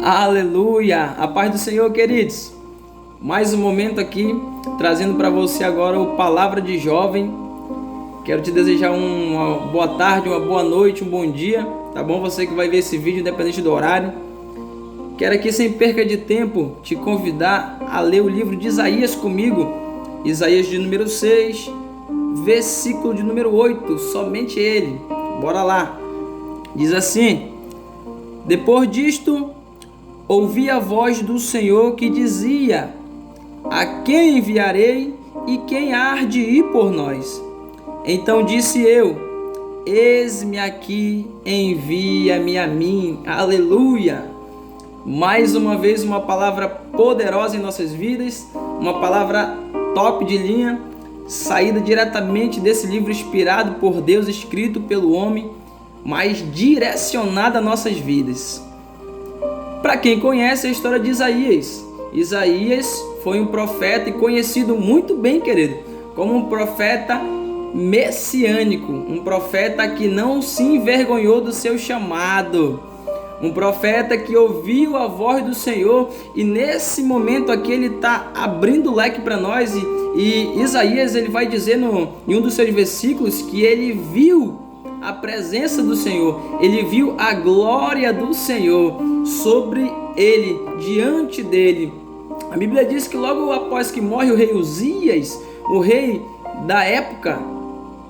Aleluia! A paz do Senhor, queridos. Mais um momento aqui, trazendo para você agora o Palavra de Jovem. Quero te desejar uma boa tarde, uma boa noite, um bom dia, tá bom? Você que vai ver esse vídeo, independente do horário. Quero aqui, sem perca de tempo, te convidar a ler o livro de Isaías comigo. Isaías de número 6, versículo de número 8, somente ele. Bora lá. Diz assim: depois disto, ouvi a voz do Senhor que dizia: a quem enviarei e quem há de ir por nós? Então disse eu: eis-me aqui, envia-me a mim. Aleluia! Mais uma vez uma palavra poderosa em nossas vidas, uma palavra top de linha, saída diretamente desse livro inspirado por Deus, escrito pelo homem, mas direcionada às nossas vidas. Para quem conhece a história de Isaías, Isaías foi um profeta e conhecido muito bem, querido, como um profeta messiânico, um profeta que não se envergonhou do seu chamado, um profeta que ouviu a voz do Senhor, e nesse momento aqui ele está abrindo o leque para nós, e Isaías ele vai dizer em um dos seus versículos que ele viu a presença do Senhor, ele viu a glória do Senhor sobre ele, diante dele. A Bíblia diz que logo após que morre o rei Uzias, o rei da época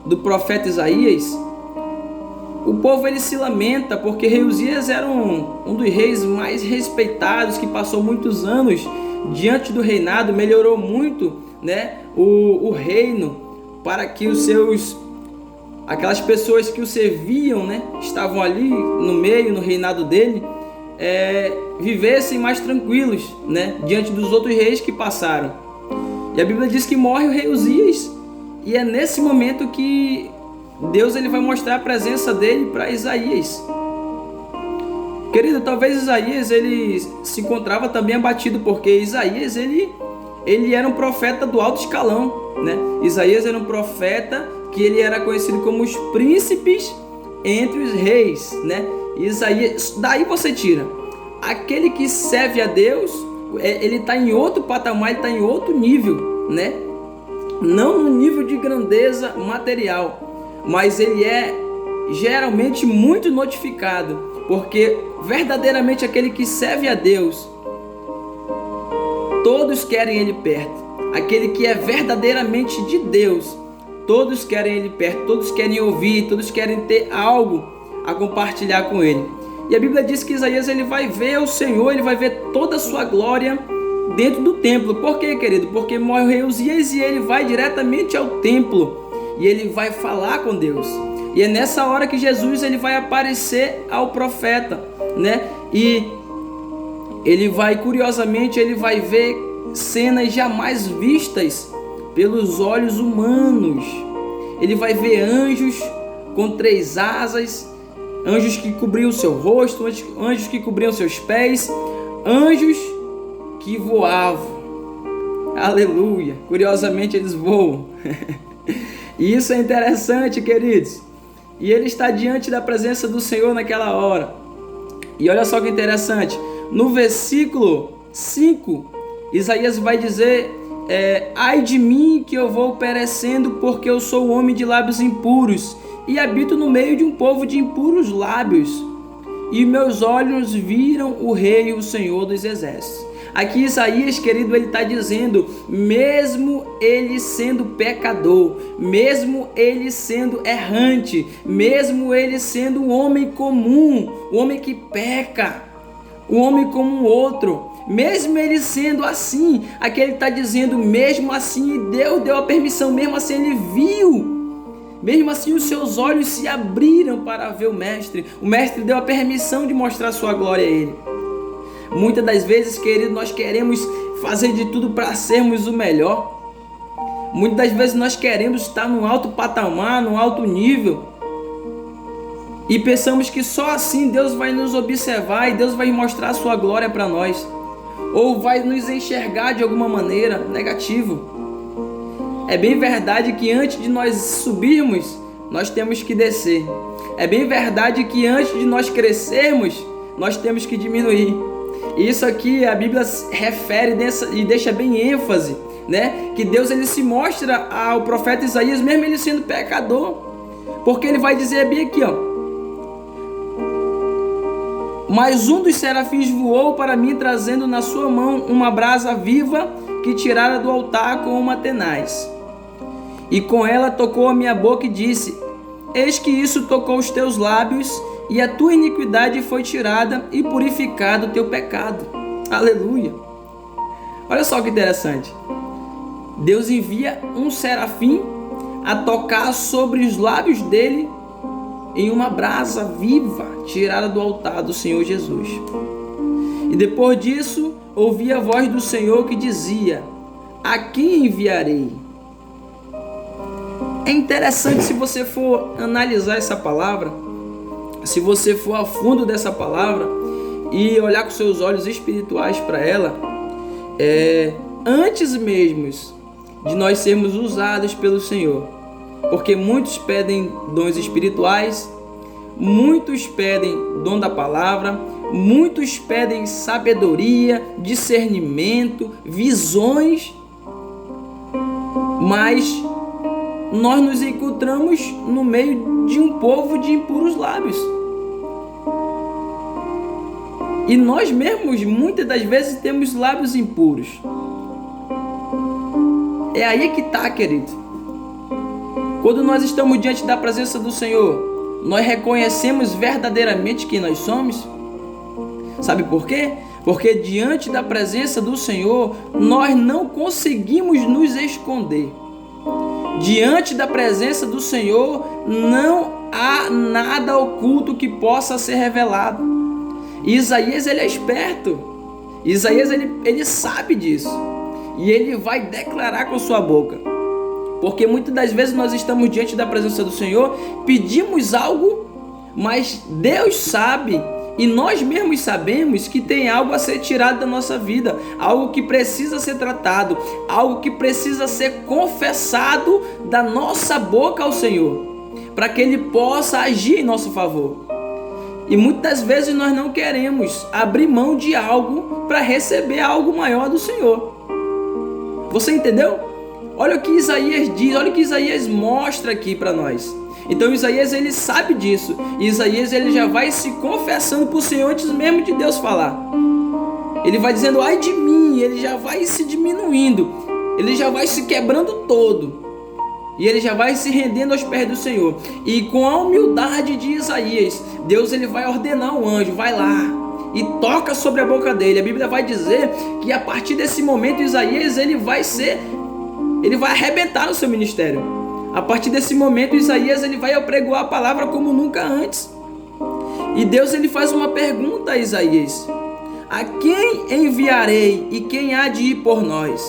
do profeta Isaías, o povo ele se lamenta porque rei Uzias era um dos reis mais respeitados, que passou muitos anos diante do reinado, melhorou muito, né, o reino, para que aquelas pessoas que o serviam, né, estavam ali no meio, no reinado dele, vivessem mais tranquilos, né, diante dos outros reis que passaram. E a Bíblia diz que morre o rei Uzias, e é nesse momento que Deus ele vai mostrar a presença dele para Isaías. Querido, talvez Isaías ele se encontrava também abatido, porque Isaías ele era um profeta do alto escalão, né? Isaías era um profeta que ele era conhecido como os príncipes entre os reis, né? Isaías, daí você tira aquele que serve a Deus, ele está em outro patamar, ele está em outro nível, né? Não no nível de grandeza material, mas ele é geralmente muito notificado, porque verdadeiramente aquele que serve a Deus, todos querem ele perto. Aquele que é verdadeiramente de Deus, todos querem ele perto, todos querem ouvir, todos querem ter algo a compartilhar com ele. E a Bíblia diz que Isaías ele vai ver o Senhor, ele vai ver toda a sua glória dentro do templo. Por quê, querido? Porque morre o rei Uzias e ele vai diretamente ao templo e ele vai falar com Deus. E é nessa hora que Jesus ele vai aparecer ao profeta, né? E ele vai, curiosamente, ele vai ver cenas jamais vistas pelos olhos humanos. Ele vai ver anjos com 3 asas, anjos que cobriam o seu rosto, anjos que cobriam seus pés, anjos que voavam. Aleluia! Curiosamente eles voam. E isso é interessante, queridos. E ele está diante da presença do Senhor naquela hora. E olha só que interessante. No versículo 5, Isaías vai dizer: ai de mim que eu vou perecendo, porque eu sou homem de lábios impuros e habito no meio de um povo de impuros lábios. E meus olhos viram o Rei, o Senhor dos Exércitos. Aqui Isaías, querido, ele está dizendo, mesmo ele sendo pecador, mesmo ele sendo errante, mesmo ele sendo um homem comum, um homem que peca, um homem como um outro, mesmo ele sendo assim, aqui ele está dizendo, mesmo assim Deus deu a permissão, mesmo assim ele viu, mesmo assim os seus olhos se abriram para ver o mestre deu a permissão de mostrar a sua glória a ele. Muitas das vezes, querido, nós queremos fazer de tudo para sermos o melhor. Muitas das vezes nós queremos estar num alto patamar, num alto nível, e pensamos que só assim Deus vai nos observar e Deus vai mostrar a sua glória para nós, ou vai nos enxergar de alguma maneira negativo. É bem verdade que antes de nós subirmos, nós temos que descer. É bem verdade que antes de nós crescermos, nós temos que diminuir. E isso aqui a Bíblia refere e deixa bem ênfase, né? Que Deus ele se mostra ao profeta Isaías, mesmo ele sendo pecador, porque ele vai dizer bem aqui, ó: mas um dos serafins voou para mim, trazendo na sua mão uma brasa viva que tirara do altar com uma tenaz. E com ela tocou a minha boca e disse: eis que isso tocou os teus lábios, e a tua iniquidade foi tirada e purificado o teu pecado. Aleluia! Olha só que interessante. Deus envia um serafim a tocar sobre os lábios dele em uma brasa viva tirada do altar do Senhor Jesus. E depois disso, ouvi a voz do Senhor que dizia: a quem enviarei? É interessante, se você for analisar essa palavra, se você for a fundo dessa palavra e olhar com seus olhos espirituais para ela, antes mesmo de nós sermos usados pelo Senhor, porque muitos pedem dons espirituais, muitos pedem dom da palavra, muitos pedem sabedoria, discernimento, visões, mas nós nos encontramos no meio de um povo de impuros lábios. E nós mesmos, muitas das vezes, temos lábios impuros. É aí que está, querido. Quando nós estamos diante da presença do Senhor, nós reconhecemos verdadeiramente quem nós somos. Sabe por quê? Porque diante da presença do Senhor, nós não conseguimos nos esconder. Diante da presença do Senhor, não há nada oculto que possa ser revelado. Isaías, ele é esperto. Isaías, ele sabe disso. E ele vai declarar com sua boca. Porque muitas das vezes nós estamos diante da presença do Senhor, pedimos algo, mas Deus sabe, e nós mesmos sabemos que tem algo a ser tirado da nossa vida, algo que precisa ser tratado, algo que precisa ser confessado da nossa boca ao Senhor, para que Ele possa agir em nosso favor. E muitas vezes nós não queremos abrir mão de algo para receber algo maior do Senhor. Você entendeu? Olha o que Isaías diz, olha o que Isaías mostra aqui para nós. Então Isaías, ele sabe disso. E Isaías, ele já vai se confessando para o Senhor antes mesmo de Deus falar. Ele vai dizendo: ai de mim. Ele já vai se diminuindo. Ele já vai se quebrando todo. E ele já vai se rendendo aos pés do Senhor. E com a humildade de Isaías, Deus, ele vai ordenar o anjo: vai lá e toca sobre a boca dele. A Bíblia vai dizer que a partir desse momento Isaías, ele vai arrebentar no seu ministério. A partir desse momento, Isaías, ele vai apregoar a palavra como nunca antes. E Deus, ele faz uma pergunta a Isaías: a quem enviarei e quem há de ir por nós?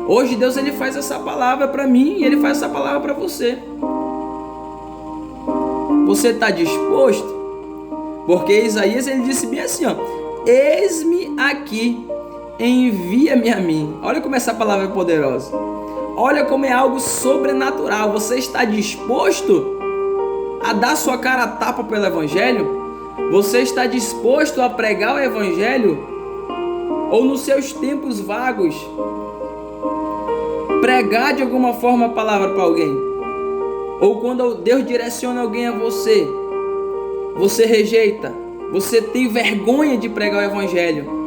Hoje Deus, ele faz essa palavra para mim e ele faz essa palavra para você. Você está disposto? Porque Isaías, ele disse bem assim, ó: eis-me aqui, envia-me a mim. Olha como essa palavra é poderosa. Olha como é algo sobrenatural. Você está disposto a dar sua cara a tapa pelo Evangelho? Você está disposto a pregar o Evangelho? Ou nos seus tempos vagos, pregar de alguma forma a palavra para alguém? Ou quando Deus direciona alguém a você, você rejeita? Você tem vergonha de pregar o Evangelho?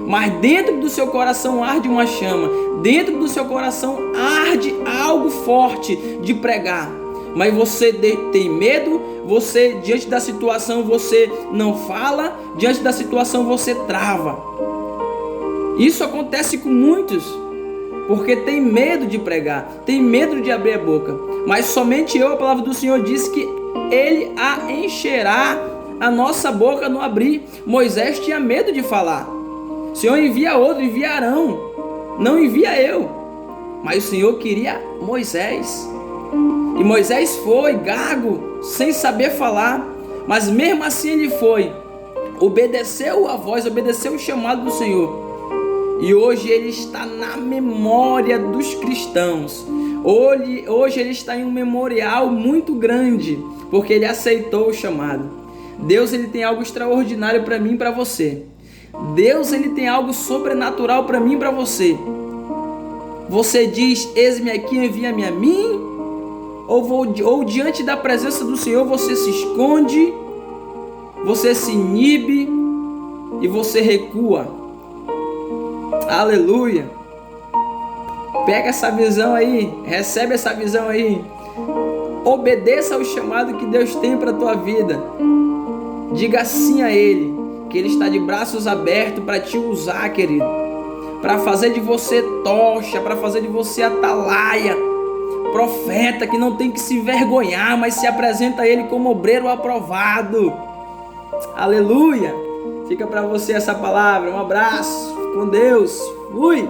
Mas dentro do seu coração arde uma chama, dentro do seu coração arde algo forte de pregar, mas você tem medo, você diante da situação você não fala, diante da situação você trava. Isso acontece com muitos, porque tem medo de pregar, tem medo de abrir a boca, mas somente a palavra do Senhor diz que Ele a encherá a nossa boca no abrir. Moisés tinha medo de falar. O Senhor envia outro, envia Arão, não envia eu. Mas o Senhor queria Moisés. E Moisés foi gago, sem saber falar. Mas mesmo assim ele foi. Obedeceu a voz, obedeceu o chamado do Senhor. E hoje ele está na memória dos cristãos. Hoje ele está em um memorial muito grande, porque ele aceitou o chamado. Deus, ele tem algo extraordinário para mim e para você. Deus, ele tem algo sobrenatural para mim e para você. Você diz: eis-me aqui, envia-me a mim? Ou diante da presença do Senhor você se esconde, você se inibe e você recua? Aleluia! Pega essa visão aí, recebe essa visão aí. Obedeça ao chamado que Deus tem para a tua vida. Diga sim a Ele, que Ele está de braços abertos para te usar, querido, para fazer de você tocha, para fazer de você atalaia, profeta que não tem que se envergonhar, mas se apresenta a Ele como obreiro aprovado. Aleluia! Fica para você essa palavra. Um abraço, com Deus. Fui!